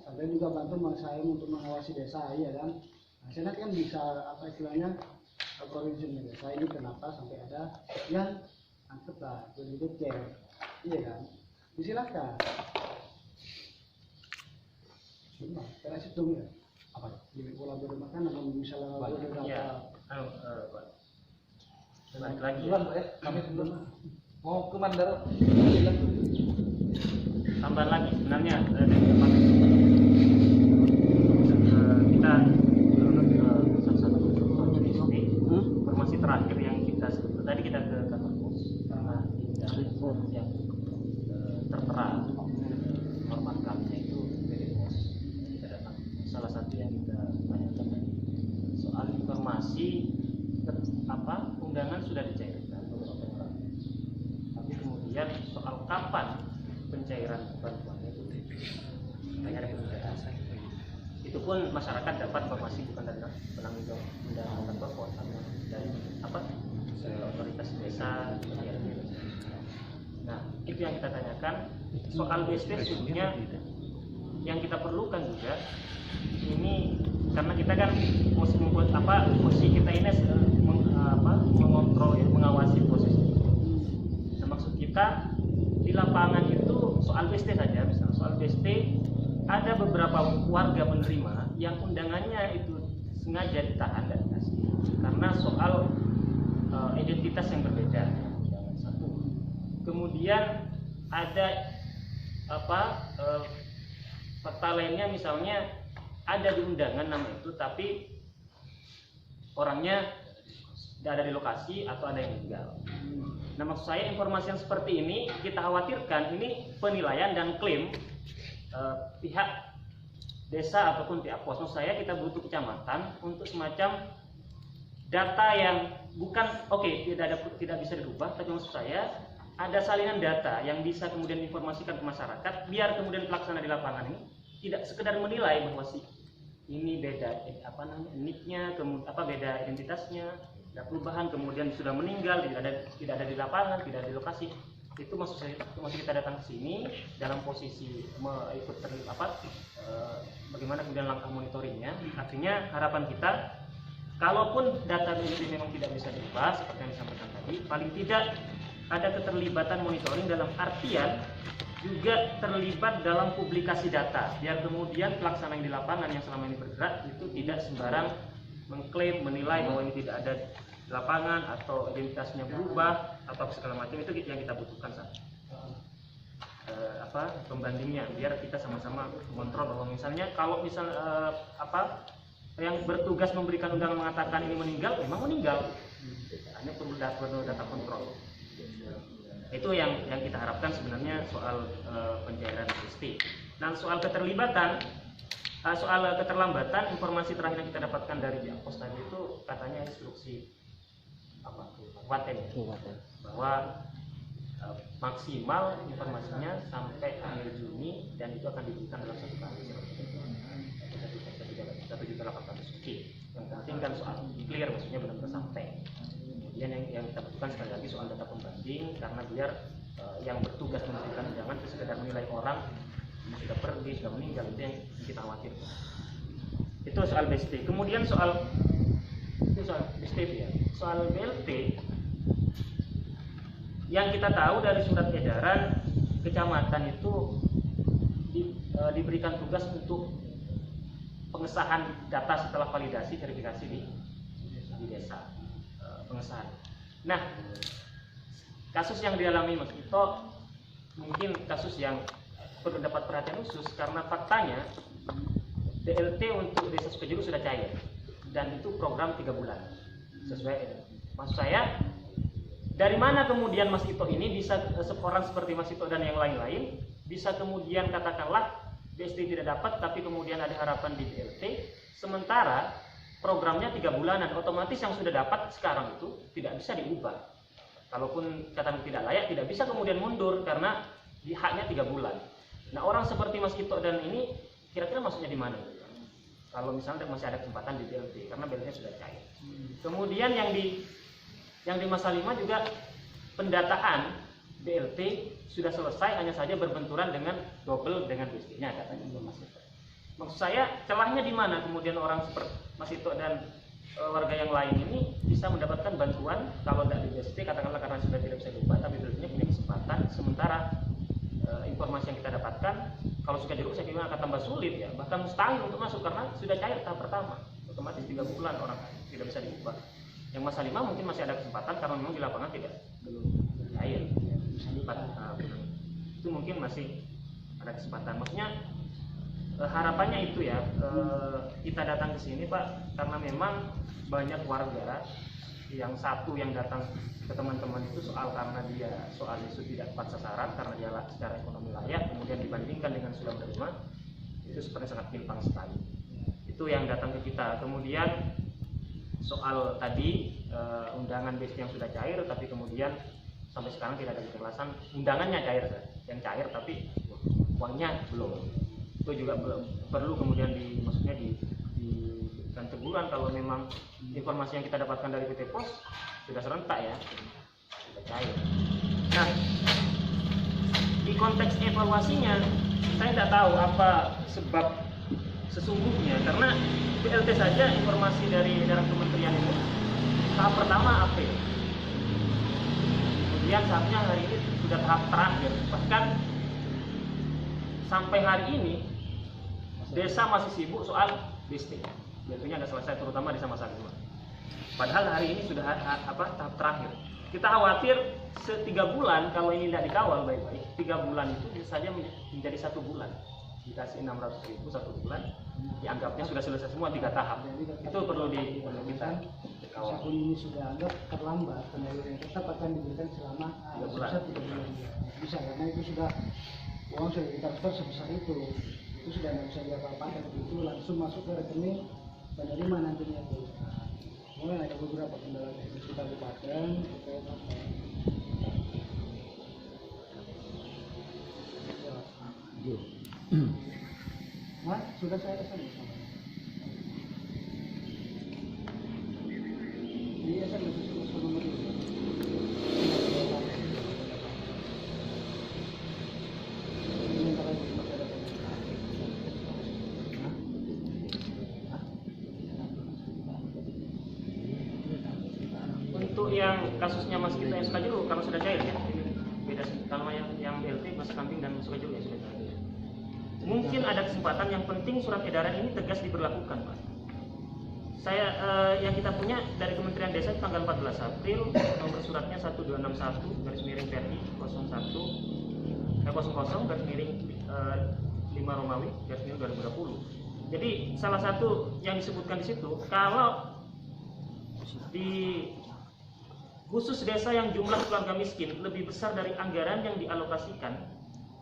Saya juga bantu saya untuk mengawasi desa, ya kan. Nah, saya nanti kan bisa apa istilahnya koordinasi desa ini kenapa sampai ada yang anggaplah begitu cek, iya kan. Silakan. Sudah, saya situng ya. Apa? Di pola bermakan atau misalnya ya, balik lagi Pak ya, kami sebelum mau ke Mandar. tambahan lagi sebenarnya kita satu-satu informasi terakhir yang kita sebut tadi, kita ke kantor pos karena yang tertera format kami itu PD Pos. Kita datang, salah satu yang kita tanyakan soal informasi undangan sudah dicairkan beberapa orang, tapi kemudian soal kapan pencairan bantuannya itu hanya ada pencairan. Itu pun masyarakat dapat informasi bukan dari penanggung jawab undangan kantor pos, tapi dari otoritas desa. Nah, itu yang kita tanyakan. Soal BST sebetulnya yang kita perlukan juga ini, karena kita kan mesti membuat mesti kita ini mengontrol ya, mengawasi proses itu. Nah, maksud kita di lapangan itu soal BST saja, misalnya soal BST ada beberapa warga penerima yang undangannya itu sengaja ditahan dan dikasih karena soal identitas yang berbeda, undangan satu. Kemudian ada fakta lainnya, misalnya ada di undangan nama itu tapi orangnya tidak ada di lokasi atau ada yang meninggal. Nah, maksud saya informasi yang seperti ini kita khawatirkan ini penilaian dan klaim pihak desa ataupun pihak pos. Maksud saya kita butuh kecamatan untuk semacam data yang bukan tidak bisa dirubah, tapi maksud saya ada salinan data yang bisa kemudian informasikan ke masyarakat, biar kemudian pelaksana di lapangan ini tidak sekedar menilai bahwa ini beda nicknya, beda identitasnya, ada perubahan, kemudian sudah meninggal, tidak ada di lapangan, tidak ada di lokasi. Itu maksud saya, maksud kita datang ke sini dalam posisi ikut bagaimana kemudian langkah monitoringnya. Artinya harapan kita, kalaupun data ini memang tidak bisa diubah seperti yang disampaikan tadi, paling tidak ada keterlibatan monitoring dalam artian juga terlibat dalam publikasi data, biar kemudian pelaksana yang di lapangan yang selama ini bergerak itu tidak sembarang mengklaim, menilai bahwa ini tidak ada di lapangan atau identitasnya berubah atau segala macam. Itu yang kita butuhkan pembandingnya, biar kita sama-sama mengontrol bahwa misalnya kalau yang bertugas memberikan undangan mengatakan ini meninggal, memang meninggal, hanya perlu data kontrol. Itu yang kita harapkan sebenarnya soal pencairan BST. Nah, soal keterlibatan, soal keterlambatan, informasi terakhir yang kita dapatkan dari pihak pos tadi itu katanya instruksi kabupaten bahwa maksimal informasinya sampai akhir Juni, dan itu akan diberikan dalam 1 kali 1.800 suci. Yang penting kan soal clear, maksudnya benar-benar sampai. Kemudian yang kita butuhkan sekali lagi soal data pembanding, karena biar yang bertugas memberikan undangan itu sekedar menilai orang yang sudah pergi, sudah meninggal, itu yang kita khawatirkan. Itu soal BST. Kemudian soal BST ya, soal BLT yang kita tahu dari surat edaran kecamatan itu diberikan tugas untuk pengesahan data setelah validasi verifikasi di desa, pengesahan. Nah, kasus yang dialami Mas Ito mungkin kasus yang perlu dapat perhatian khusus karena faktanya BLT untuk desa Sukajuru sudah cair dan itu program 3 bulan sesuai edaran. Maksud saya, dari mana kemudian Mas Ito ini bisa, seorang seperti Mas Ito dan yang lain-lain bisa kemudian katakanlah BST tidak dapat tapi kemudian ada harapan di BLT, sementara programnya 3 bulanan, otomatis yang sudah dapat sekarang itu tidak bisa diubah. Kalaupun katakan tidak layak, tidak bisa kemudian mundur karena haknya 3 bulan. Nah, orang seperti Mas Ito dan ini kira-kira maksudnya di mana? Kalau misalnya masih ada kesempatan di BLT karena BLT sudah cair. Kemudian yang di masa 5 juga pendataan BLT sudah selesai, hanya saja berbenturan dengan double dengan BST-nya katanya Mas Ito. Maksud saya celahnya di mana kemudian orang seperti Mas Ito dan warga yang lain ini bisa mendapatkan bantuan kalau tidak di BST katakanlah karena sudah tidak bisa diubah tapi tentunya punya kesempatan, sementara informasi yang kita dapatkan kalau suka jeruk saya kira akan tambah sulit ya, bahkan mustahil untuk masuk karena sudah cair tahap pertama, otomatis 3 bulan orang tidak bisa diubah. Yang masa 5 mungkin masih ada kesempatan karena memang di lapangan belum cair ya, itu mungkin masih ada kesempatan. Maksudnya harapannya itu ya, kita datang ke sini Pak karena memang banyak warga yang satu yang datang ke teman-teman itu karena dia soal isu tidak tepat sasaran karena dia secara ekonomi layak, kemudian dibandingkan dengan sudah menerima itu sebenarnya sangat timpang sekali. Itu yang datang ke kita. Kemudian soal tadi undangan BST yang sudah cair tapi kemudian sampai sekarang tidak ada kejelasan, undangannya cair, yang cair tapi uangnya belum. Itu juga perlu kemudian maksudnya diberikan teguran kalau memang informasi yang kita dapatkan dari PT Pos sudah serentak ya, sudah cair. Nah, di konteks evaluasinya saya tidak tahu apa sebab sesungguhnya karena BLT saja informasi dari kementerian ini tahap pertama April, kemudian saatnya hari ini sudah tahap terakhir, bahkan sampai hari ini desa masih sibuk soal listing, biasanya nggak selesai terutama di Sama Sakima. Padahal hari ini sudah tahap terakhir. Kita khawatir 3 bulan kalau ini tidak dikawal baik-baik, 3 bulan itu bisa saja menjadi 1 bulan. Dikasih 600.000 1 bulan, dianggapnya sudah selesai semua 3 tahap. Itu perlu kita kawal. Meskipun ini sudah anggap terlambat, penyaluran tetap akan diberikan selama 3 bulan. Bisa karena itu sudah uang sudah ditransfer sebesar itu sudah tidak bisa diapa-apakan, itu langsung masuk ke rekening penerima nantinya itu. Mulai ada beberapa kendala teknis di kabupaten terkait sudah saya SMS. Di SMS itu nomor itu. Untuk yang kasusnya Mas Kita yang Sukajuru karena sudah cair ya, beda kalau yang BLT Mas Kambing dan Sukajuru ya sudah cair. Mungkin ada kesempatan, yang penting surat edaran ini tegas diberlakukan Pak. Saya yang kita punya dari Kementerian Desa tanggal 14 April, nomor suratnya 1261/PRI 00/5 Romawi /2020. Jadi salah satu yang disebutkan di situ, kalau di khusus desa yang jumlah keluarga miskin lebih besar dari anggaran yang dialokasikan,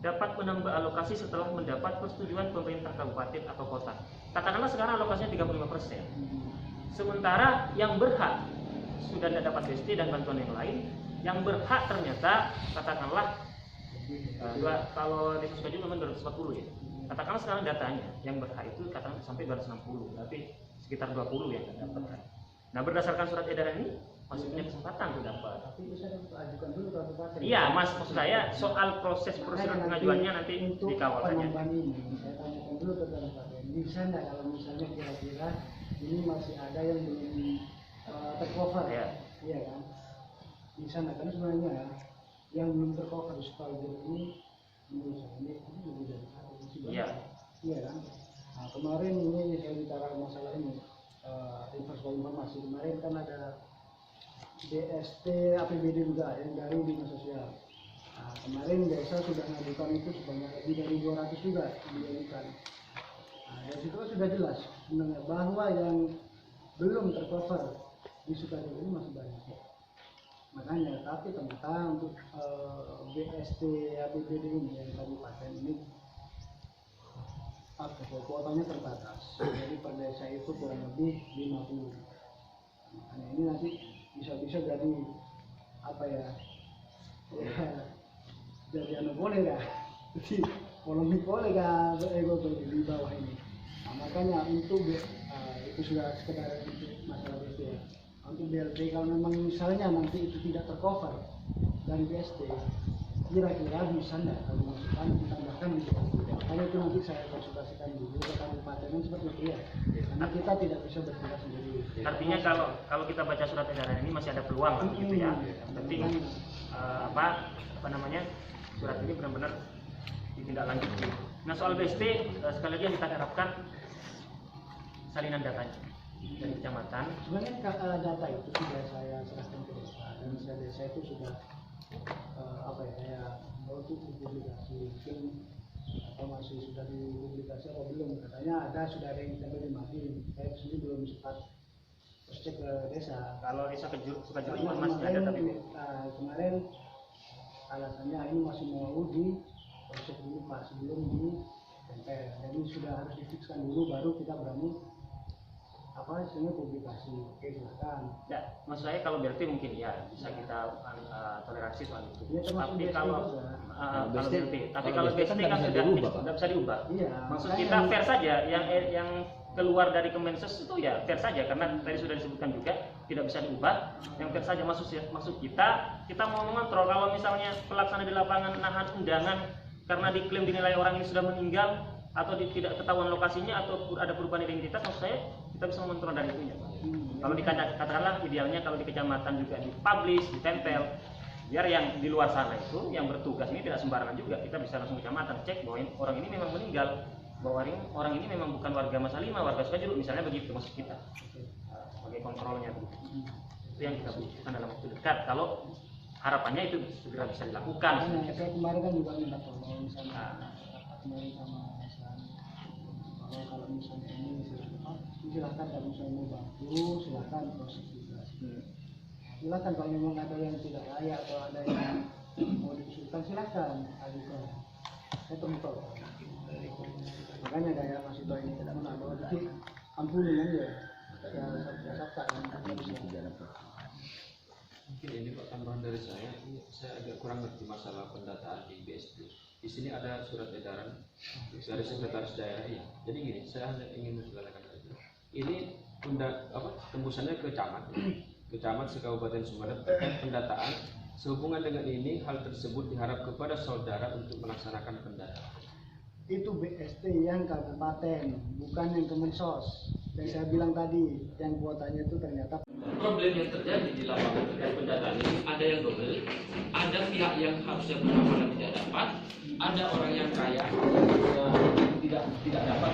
dapat menambah alokasi setelah mendapat persetujuan pemerintah kabupaten atau kota. Katakanlah sekarang alokasinya 35%. Sementara yang berhak sudah tidak dapat BST dan bantuan yang lain, yang berhak ternyata katakanlah kalau di Sukajuru memang 240 ya. Katakanlah sekarang datanya yang berhak itu katakanlah sampai 260, berarti sekitar 20 yang dapat. Nah, berdasarkan surat edaran ini masih punya kesempatan untuk dapat. Tapi bisa ajukan dulu ke kabupaten. Iya, Mas, maksud saya soal proses pengajuannya nanti dikawal saja. Penambahan ini, saya tanyakan dulu ke kabupaten. Bisa nggak kalau misalnya kira-kira ini masih ada yang belum tercover? Ya. Iya kan? Bisa nggak? Karena sebenarnya yang belum tercover di Sukajuru ini menurut saya ini lebih dari satu. Iya. Iya kan? Nah, kemarin ini saya bicara masalah ini. Informasi kemarin kan ada BST APBD juga yang dari dinas sosial. Nah, kemarin desa sudah mengajukan itu sebanyak lebih dari 200 juga diajukan. Nah, dari situ kan sudah jelas sebenarnya bahwa yang belum tercover di Sukajuru ini masih banyak. Makanya tapi ternyata untuk BST APBD ini yang kabupaten ini kuotanya terbatas, jadi per desa itu kurang lebih 50. Makanya ini nanti bisa jadi apa ya, jadi boleh nggak? Jadi polemik boleh nggak di bawah ini. Nah, makanya untuk itu sudah sekedar masalah BST ya. Untuk BLT kalau memang misalnya nanti itu tidak tercover dari BST, kira-kira bisa nggak kalau dimasukkan ditambahkan gitu. Makanya itu nanti saya konsultasikan dulu ke kabupaten seperti itu ya. Karena kita tidak bisa bertindak sendiri. Artinya kalau kita baca surat edaran ini masih ada peluang lah gitu ya. Tapi apa namanya, surat ini benar-benar ditindaklanjuti. Nah, soal BST sekali lagi yang kita harapkan salinan datanya dari kecamatan. Sebenarnya data itu sudah saya serahkan ke desa dan desa itu sudah saya mau itu dipublikasi, mungkin atau masih sudah dipublikasi atau belum, katanya sudah ada yang ditempel di Madin. Saya sendiri belum sempat cek ke desa. Kalau desa Sukajuru masih ada, tapi kemarin alasannya ini masih mau proses dulu Pak sebelum ditempel. Jadi sudah harus difikskan dulu baru kita berani istilahnya publikasi. Oke, silakan. Ya, maksud saya kalau BLT mungkin ya bisa kita toleransi soal itu. Ya, tapi kalau BLT, tapi kalau BST kan sudah bisa diubah. Iya, maksud kita fair saja, yang keluar dari Kemensos itu ya fair saja, karena tadi sudah disebutkan juga tidak bisa diubah. Yang fair saja maksud kita mau mengontrol kalau misalnya pelaksana di lapangan nahan undangan karena diklaim dinilai orang ini sudah meninggal atau tidak ketahuan lokasinya atau ada perubahan identitas, maksud saya kita bisa mengontrol dari itunya. Kalau katakanlah idealnya kalau di kecamatan juga dipublish, ditempel, biar yang di luar sana itu yang bertugas ini tidak sembarangan juga, kita bisa langsung kecamatan cek bahwa orang ini memang meninggal, bahwa orang ini memang bukan warga Masalima, warga Sukajuru misalnya, begitu maksud kita sebagai kontrolnya begitu. Itu yang kita butuhkan dalam waktu dekat, kalau harapannya itu segera bisa dilakukan. Saya kemarin kan juga minta tolong misalnya kemarin sama kalau misalnya ini silahkan, kalau misalnya mau bantu silahkan proses juga. Silahkan kalau memang ada yang tidak layak atau ada yang mau diusulkan silahkan ajukan. Saya terbuka. Makanya kayak Mas Ito ini tidak menang bahwa jadi ampunin aja ya saksa Mungkin ini Pak, tambahan dari saya agak kurang ngerti masalah pendataan di BSD. Di sini ada surat edaran dari sekretaris daerah ya. Jadi gini, saya hanya ingin menjelaskan saja. Ini tembusannya ke camat se-Kabupaten Sumedang terkait pendataan. Sehubungan dengan ini, hal tersebut diharap kepada saudara untuk melaksanakan pendataan. Itu BST yang kabupaten, bukan yang Kemensos. Dan saya bilang tadi, yang kuotanya itu ternyata problem yang terjadi di lapangan terkait pendataan ini ada yang double, ada pihak yang harusnya berhak dan tidak dapat, ada orang yang kaya yang tidak dapat.